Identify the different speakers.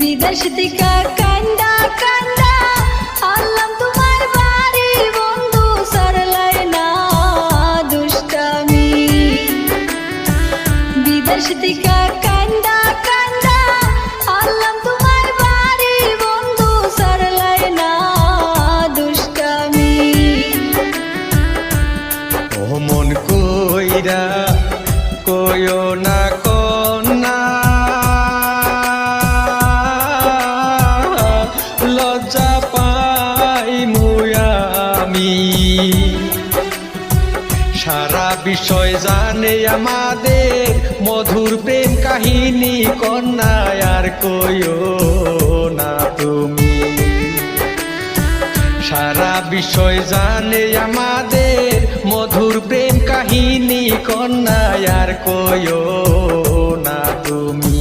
Speaker 1: বিদেশ থেকে কান্দা কান্দা আল্লাম তোমার বাড়ি বন্ধু সরলাই না দুষ্টামি। বিদেশ থেকে কান্দা কান্দা আল্লাম তোমার বাড়ি বন্ধু সরলাই না দুষ্টামি।
Speaker 2: ও মন কইরা কইও না কন্যা, লজ্জা পাই মুয়ামি। সারা বিষয় জানে আমাদের মধুর প্রেম কাহিনী কন্যা, আর কইও না তুমি। সারা বিষয় জানে আমাদের মধুর প্রেম কাহিনী কন্যা, আর কইও না তুমি।